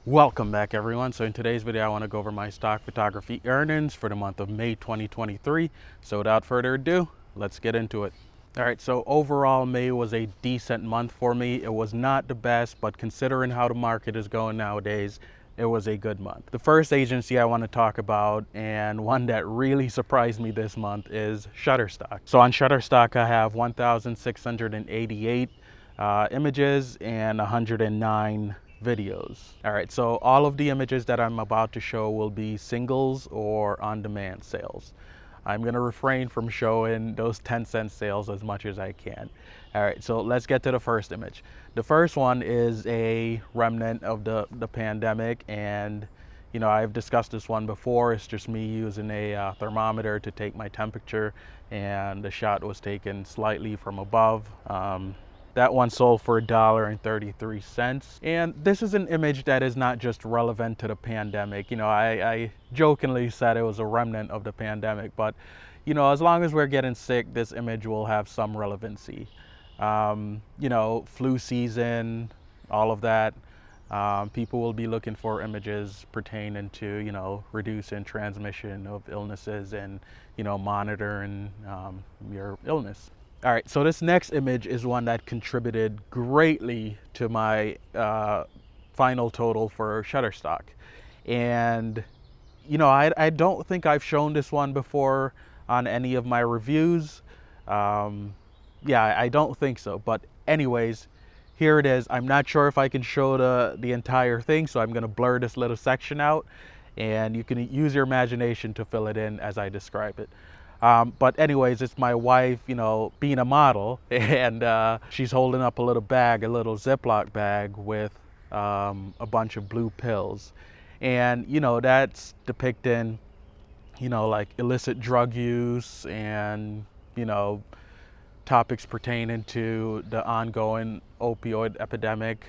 Welcome back, everyone. So in today's video I want to go over my stock photography earnings for the month of May 2023. So without further ado, let's get into it. All right, so overall May was a decent month for me. It was not the best, but considering how the market is going nowadays, it was a good month. The first agency I want to talk about, and one that really surprised me this month, is Shutterstock. So on Shutterstock I have 1,688 images and 109 videos. All right, so all of the images that I'm about to show will be singles or on-demand sales. I'm gonna refrain from showing those 10-cent sales as much as I can. All right, so let's get to the first image. The first one is a remnant of the pandemic, and you know, I've discussed this one before. It's just me using a thermometer to take my temperature, and the shot was taken slightly from above. That one sold for $1.33. And this is an image that is not just relevant to the pandemic. You know, I jokingly said it was a remnant of the pandemic, but you know, as long as we're getting sick, this image will have some relevancy. You know, flu season, all of that. People will be looking for images pertaining to, you know, reducing transmission of illnesses and, you know, monitoring your illness. All right, so this next image is one that contributed greatly to my final total for Shutterstock. And, you know, I don't think I've shown this one before on any of my reviews. Yeah, I don't think so. But anyways, here it is. I'm not sure if I can show the entire thing, so I'm going to blur this little section out. And you can use your imagination to fill it in as I describe it. But anyways, it's my wife, you know, being a model, and she's holding up a little bag, a little Ziploc bag with a bunch of blue pills. And, you know, that's depicting, you know, like illicit drug use and, you know, topics pertaining to the ongoing opioid epidemic.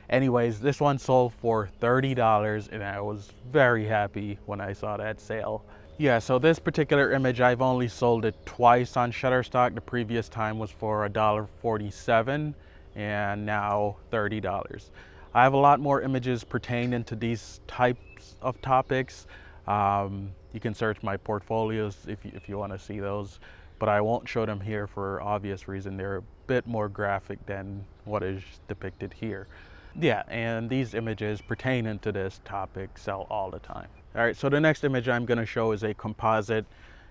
Anyways, this one sold for $30, and I was very happy when I saw that sale. Yeah, so this particular image, I've only sold it twice on Shutterstock. The previous time was for $1.47 and now $30. I have a lot more images pertaining to these types of topics. You can search my portfolios if you want to see those, but I won't show them here for obvious reason. They're a bit more graphic than what is depicted here. Yeah, and these images pertaining to this topic sell all the time. All right, so the next image I'm going to show is a composite,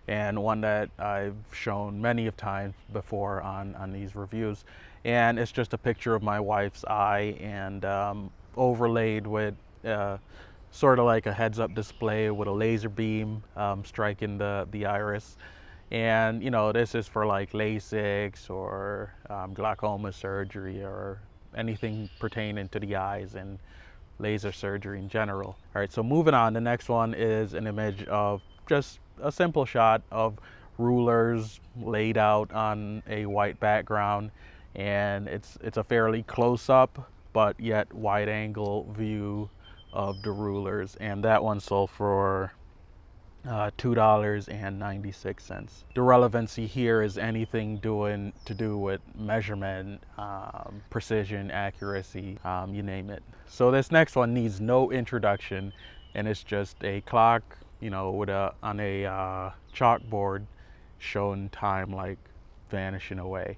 and one that I've shown many of times before on these reviews. And it's just a picture of my wife's eye, and overlaid with sort of like a heads-up display with a laser beam striking the iris. And you know, this is for like LASIK or glaucoma surgery or anything pertaining to the eyes and laser surgery in general. All right, so moving on, the next one is an image of just a simple shot of rulers laid out on a white background, and it's a fairly close-up but yet wide angle view of the rulers, and that one sold for $2.96. The relevancy here is anything to do with measurement, precision, accuracy, you name it. So this next one needs no introduction, and it's just a clock, you know, with on a chalkboard showing time like vanishing away,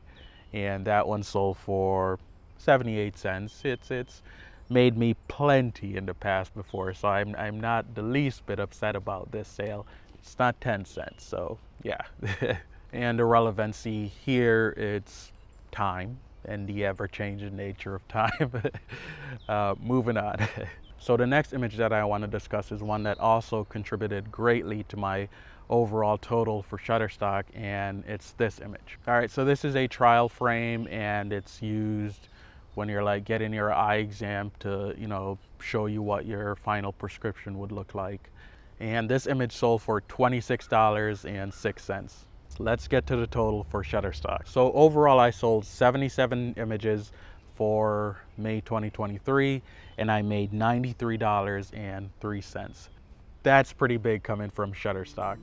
and that one sold for 78 cents. It's made me plenty in the past before, so I'm not the least bit upset about this sale. It's not 10 cents, so yeah. And the relevancy here, it's time and the ever-changing nature of time. Moving on. So the next image that I want to discuss is one that also contributed greatly to my overall total for Shutterstock, and it's this image. All right, so this is a trial frame, and it's used when you're like getting your eye exam to, you know, show you what your final prescription would look like. And this image sold for $26.06. Let's get to the total for Shutterstock. So overall I sold 77 images for May 2023, and I made $93.03. That's pretty big coming from Shutterstock.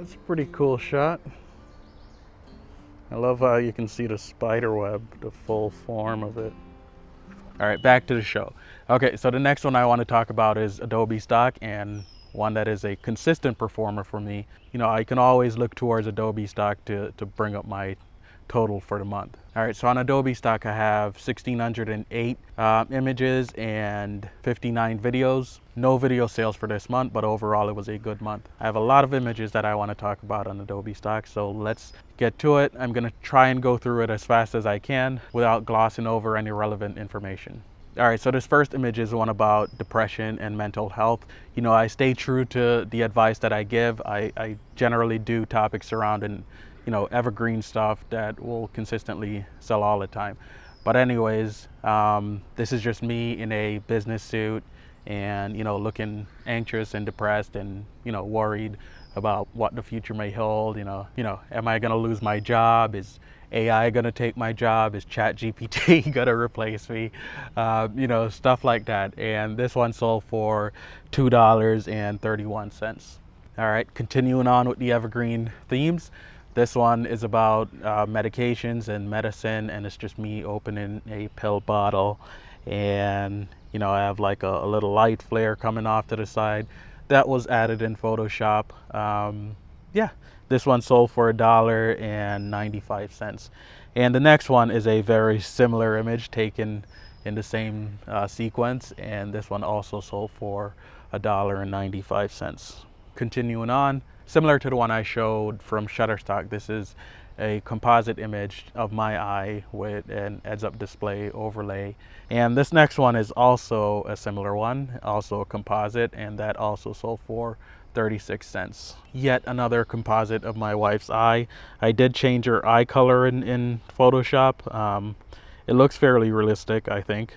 That's a pretty cool shot. I love how you can see the spider web, the full form of it. All right, back to the show. Okay, so the next one I want to talk about is Adobe Stock, and one that is a consistent performer for me. You know, I can always look towards Adobe Stock to bring up my total for the month. All right, so on Adobe Stock, I have 1,608 images and 59 videos. No video sales for this month, but overall it was a good month. I have a lot of images that I want to talk about on Adobe Stock, so let's get to it. I'm gonna try and go through it as fast as I can without glossing over any relevant information. All right, so this first image is one about depression and mental health. You know, I stay true to the advice that I give. I generally do topics surrounding, you know, evergreen stuff that will consistently sell all the time. But anyways, this is just me in a business suit and, you know, looking anxious and depressed and, you know, worried about what the future may hold. You know, am I gonna lose my job? Is AI gonna take my job? Is ChatGPT gonna replace me? You know, stuff like that. And this one sold for $2.31. All right, continuing on with the evergreen themes. This one is about medications and medicine, and it's just me opening a pill bottle, and you know, I have like a little light flare coming off to the side. That was added in Photoshop. Yeah, this one sold for $1.95. And the next one is a very similar image taken in the same sequence, and this one also sold for $1.95. Continuing on, similar to the one I showed from Shutterstock, this is a composite image of my eye with an heads-up display overlay. And this next one is also a similar one, also a composite, and that also sold for 36 cents. Yet another composite of my wife's eye. I did change her eye color in Photoshop. It looks fairly realistic, I think.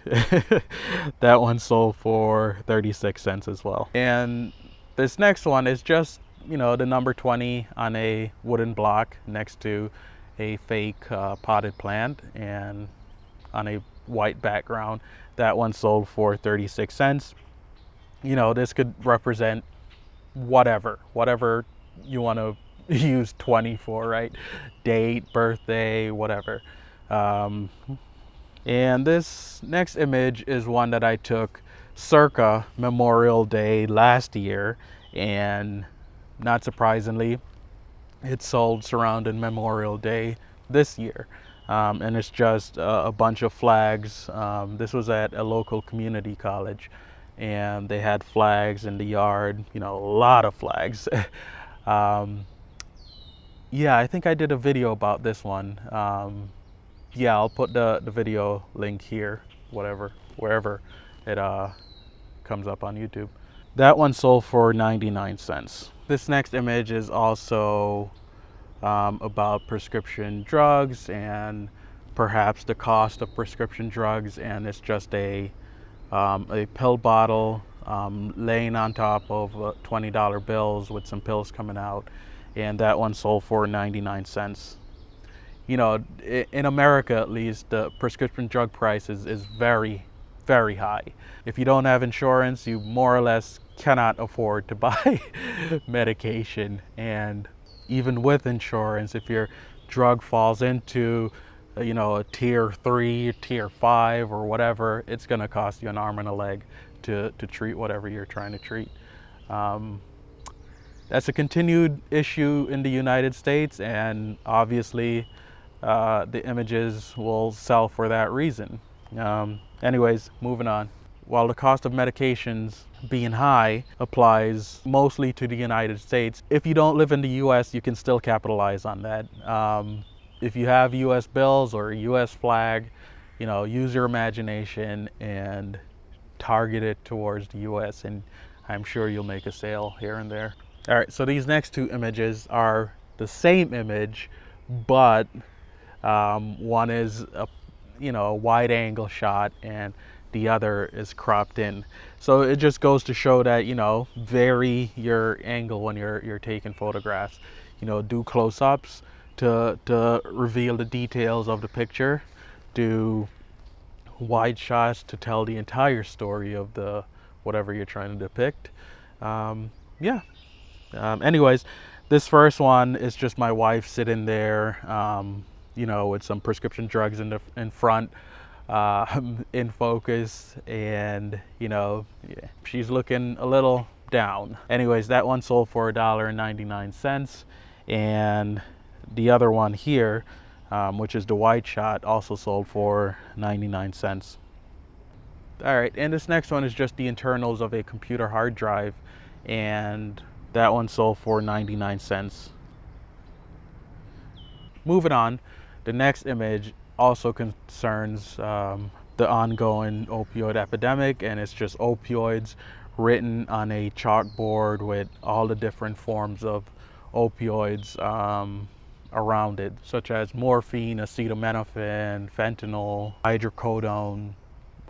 That one sold for 36 cents as well. And this next one is just, you know, the number 20 on a wooden block next to a fake potted plant and on a white background. That one sold for 36 cents. You know, this could represent whatever you want to use 20 for, right? Date, birthday, whatever. And this next image is one that I took circa Memorial Day last year, and not surprisingly, it sold surrounding Memorial Day this year. And it's just a bunch of flags. This was at a local community college, and they had flags in the yard, you know, a lot of flags. Yeah, I think I did a video about this one. Yeah, I'll put the video link here, wherever it comes up on YouTube. That one sold for 99 cents. This next image is also about prescription drugs and perhaps the cost of prescription drugs, and it's just a pill bottle laying on top of $20 bills with some pills coming out, and that one sold for 99 cents. You know, in America at least, the prescription drug price is very, very high. If you don't have insurance, you more or less cannot afford to buy medication. And even with insurance, if your drug falls into, you know, a tier 3, tier 5 or whatever, it's going to cost you an arm and a leg to treat whatever you're trying to treat. That's a continued issue in the United States, and obviously the images will sell for that reason. Anyways, moving on. While the cost of medications being high applies mostly to the United States, if you don't live in the US, you can still capitalize on that. If you have US bills or a US flag, you know, use your imagination and target it towards the US, and I'm sure you'll make a sale here and there. All right, so these next two images are the same image, but one is a wide angle shot and the other is cropped in. So it just goes to show that, you know, vary your angle when you're taking photographs. You know, do close-ups to reveal the details of the picture. Do wide shots to tell the entire story of the whatever you're trying to depict. Yeah. Anyways, This first one is just my wife sitting there, with some prescription drugs in front, in focus, and yeah, she's looking a little down. Anyways, that one sold for $1.99, and the other one here, which is the white shot, also sold for 99 cents. All right, and this next one is just the internals of a computer hard drive, and that one sold for 99 cents. Moving on, the next image also concerns the ongoing opioid epidemic, and it's just opioids written on a chalkboard with all the different forms of opioids around it, such as morphine, acetaminophen, fentanyl, hydrocodone,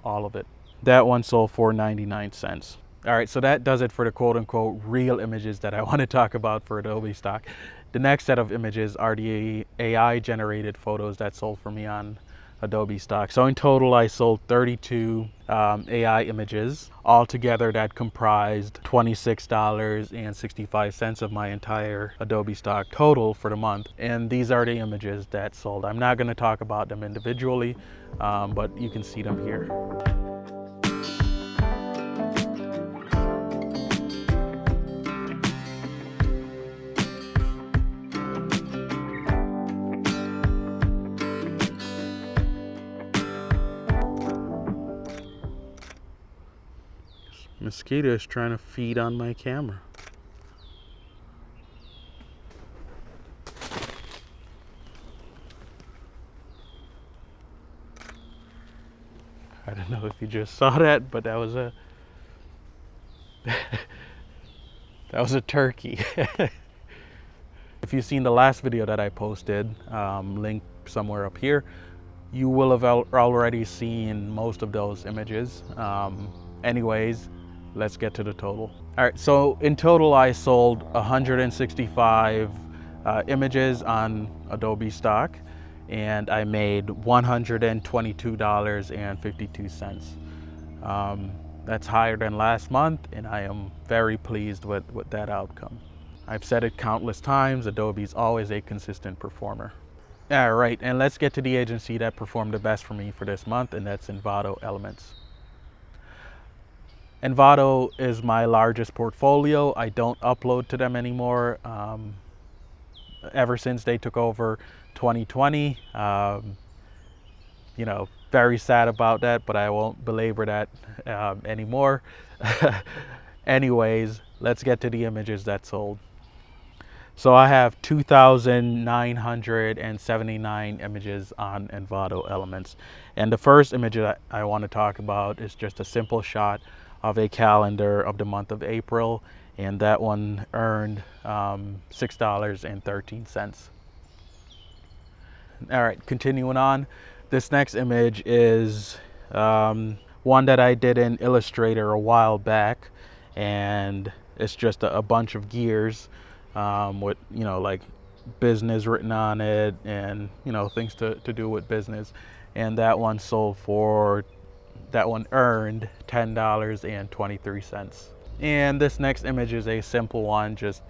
all of it. That one sold for 99 cents. All right, so that does it for the quote-unquote real images that I want to talk about for Adobe Stock. The next set of images are the AI-generated photos that sold for me on Adobe Stock. So in total, I sold 32 AI images. Altogether, that comprised $26.65 of my entire Adobe Stock total for the month. And these are the images that sold. I'm not going to talk about them individually, but you can see them here. Mosquito is trying to feed on my camera. I don't know if you just saw that, but that was a that was a turkey. If you've seen the last video that I posted, link somewhere up here, you will have already seen most of those images. Anyways, let's get to the total. All right, so in total, I sold 165 images on Adobe Stock, and I made $122.52. That's higher than last month, and I am very pleased with that outcome. I've said it countless times, Adobe's always a consistent performer. All right, and let's get to the agency that performed the best for me for this month, and that's Envato Elements. Envato is my largest portfolio. I don't upload to them anymore. Ever since they took over 2020, very sad about that, but I won't belabor that anymore. Anyways, let's get to the images that sold. So I have 2,979 images on Envato Elements. And the first image that I want to talk about is just a simple shot of a calendar of the month of April, and that one earned $6.13. All right, continuing on. This next image is one that I did in Illustrator a while back, and it's just a bunch of gears with like business written on it, and things to do with business. And that one earned $10.23. And this next image is a simple one, just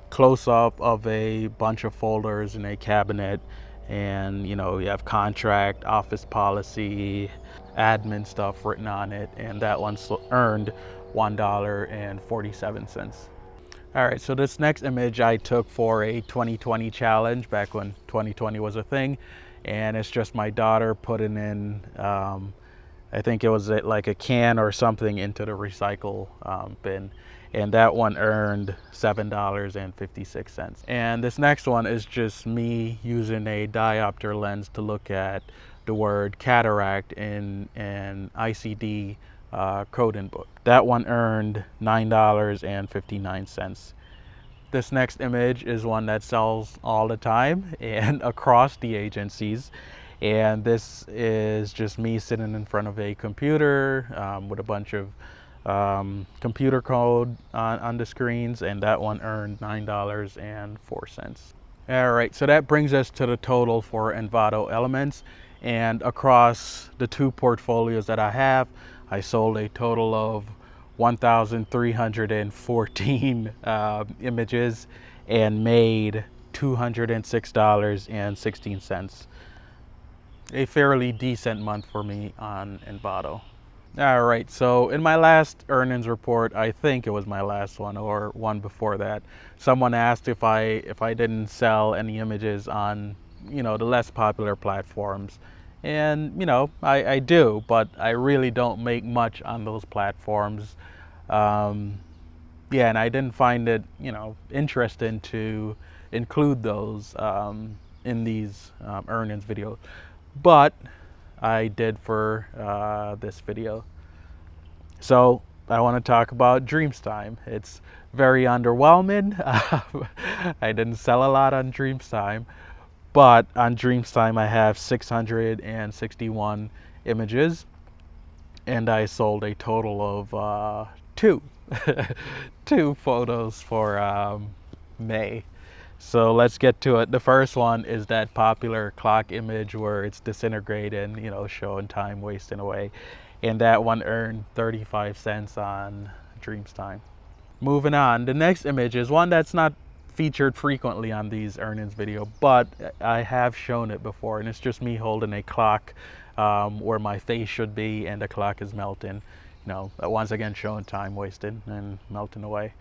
close up of a bunch of folders in a cabinet, and you have contract, office policy, admin stuff written on it, and that one earned $1.47. All right, so this next image I took for a 2020 challenge back when 2020 was a thing, and it's just my daughter putting in I think it was like a can or something into the recycle bin, and that one earned $7.56. And this next one is just me using a diopter lens to look at the word cataract in an ICD coding book. That one earned $9.59. This next image is one that sells all the time and across the agencies. And this is just me sitting in front of a computer with a bunch of computer code on the screens, and that one earned $9.04. All right, so that brings us to the total for Envato Elements. And across the two portfolios that I have, I sold a total of 1,314 images, and made $206.16. A fairly decent month for me on Envato. All right, so in my last earnings report, I think it was my last one or one before that, someone asked if I didn't sell any images on, the less popular platforms. And, I do, but I really don't make much on those platforms. Yeah, and I didn't find it, interesting to include those in these earnings videos. But I did for this video. So I want to talk about Dreamstime. It's very underwhelming. I didn't sell a lot on Dreamstime, but on Dreamstime I have 661 images, and I sold a total of two, two photos for May. So let's get to it. The first one is that popular clock image where it's disintegrating, showing time wasting away. And that one earned 35 cents on Dreamstime. Moving on, the next image is one that's not featured frequently on these earnings video, but I have shown it before, and it's just me holding a clock where my face should be, and the clock is melting. Once again showing time wasted and melting away.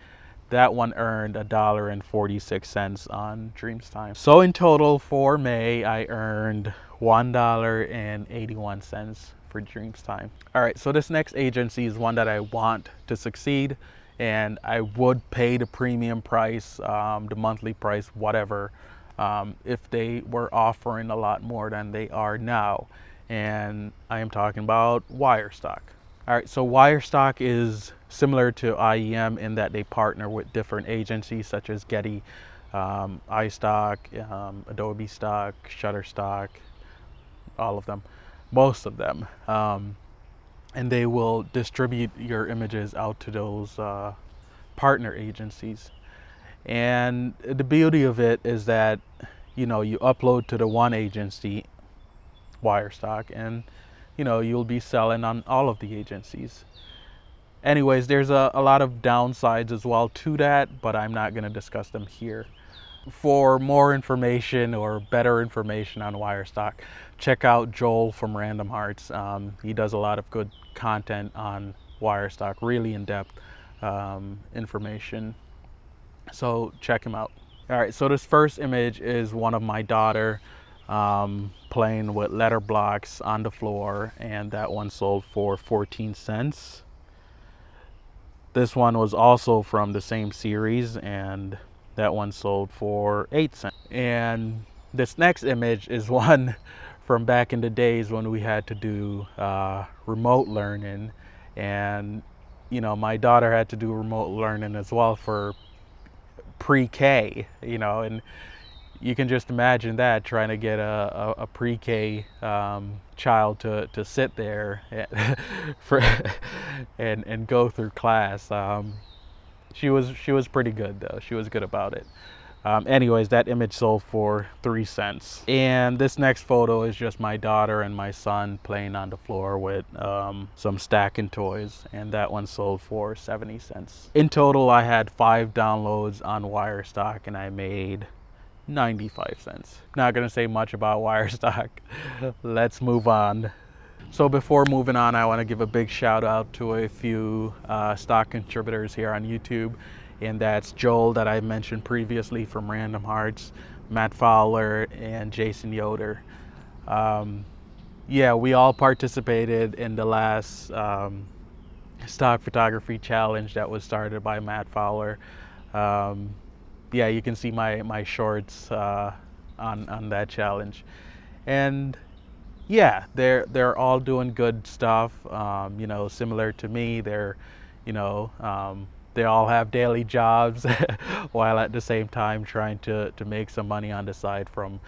That one earned $1.46 on Dreamstime. So in total for May, I earned $1.81 for Dreamstime. All right, so this next agency is one that I want to succeed, and I would pay the premium price, the monthly price, whatever, if they were offering a lot more than they are now. And I am talking about Wirestock. All right, so Wirestock is similar to IEM in that they partner with different agencies such as Getty, iStock, Adobe Stock, Shutterstock, all of them, most of them. And they will distribute your images out to those partner agencies. And the beauty of it is that, you upload to the one agency, Wirestock, and you'll be selling on all of the agencies. Anyways, there's a lot of downsides as well to that, but I'm not going to discuss them here. For more information or better information on Wirestock, check out Joel from Random Hearts. He does a lot of good content on Wirestock, really in-depth information. So check him out. All right, so this first image is one of my daughter playing with letter blocks on the floor, and that one sold for 14 cents. This one was also from the same series, and that one sold for 8 cents. And this next image is one from back in the days when we had to do remote learning, and my daughter had to do remote learning as well for pre-K, and you can just imagine that, trying to get a pre-K child to sit there and go through class. She was pretty good though. She was good about it. Anyways, that image sold for 3 cents. And this next photo is just my daughter and my son playing on the floor with some stacking toys, and that one sold for 70 cents. In total, I had 5 downloads on Wirestock, and I made 95 cents. Not gonna say much about Wirestock. Let's move on. So before moving on, I want to give a big shout out to a few stock contributors here on YouTube, and that's Joel that I mentioned previously from Random Hearts, Matt Fowler, and Jason Yoder. Yeah, we all participated in the last stock photography challenge that was started by Matt Fowler. Yeah, you can see my shorts on that challenge, and yeah, they're all doing good stuff. Similar to me, they all have daily jobs while at the same time trying to make some money on the side from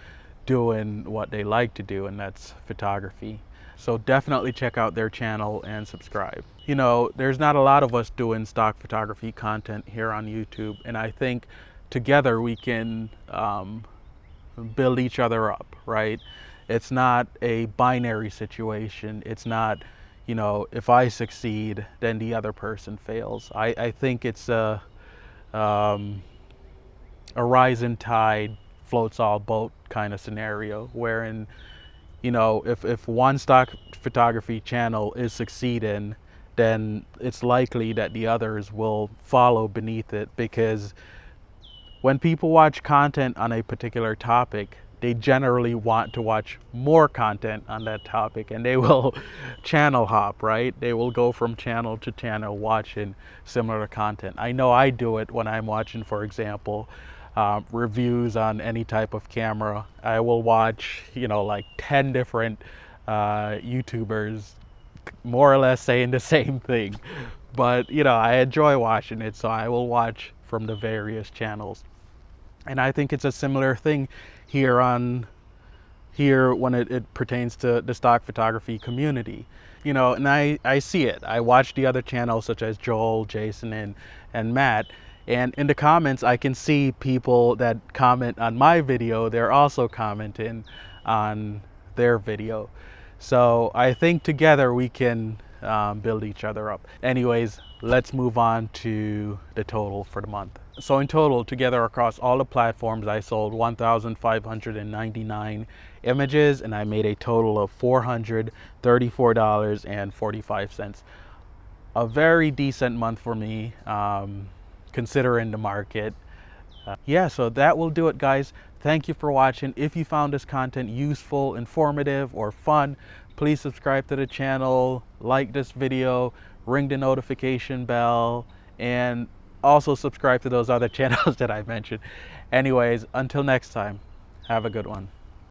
doing what they like to do, and that's photography. So definitely check out their channel and subscribe. There's not a lot of us doing stock photography content here on YouTube, and I think together we can build each other up, right? It's not a binary situation. It's not, if I succeed, then the other person fails. I think it's a rising tide floats all boat kind of scenario, wherein, you know, if one stock photography channel is succeeding, then it's likely that the others will follow beneath it, because when people watch content on a particular topic, they generally want to watch more content on that topic, and they will channel hop, right? They will go from channel to channel watching similar content. I know I do it when I'm watching, for example, reviews on any type of camera. I will watch, you know, like 10 different YouTubers more or less saying the same thing. But, you know, I enjoy watching it, so I will watch from the various channels. And I think it's a similar thing here when it pertains to the stock photography community. You know, and I see it. I watch the other channels such as Joel, Jason, and Matt. And in the comments, I can see people that comment on my video, they're also commenting on their video. So I think together we can build each other up. Anyways, let's move on to the total for the month. So in total, together across all the platforms, I sold 1,599 images, and I made a total of $434.45. A very decent month for me, considering the market. Yeah, so that will do it, guys. Thank you for watching. If you found this content useful, informative, or fun, please subscribe to the channel, like this video, ring the notification bell, and also subscribe to those other channels that I mentioned. Anyways, until next time, have a good one.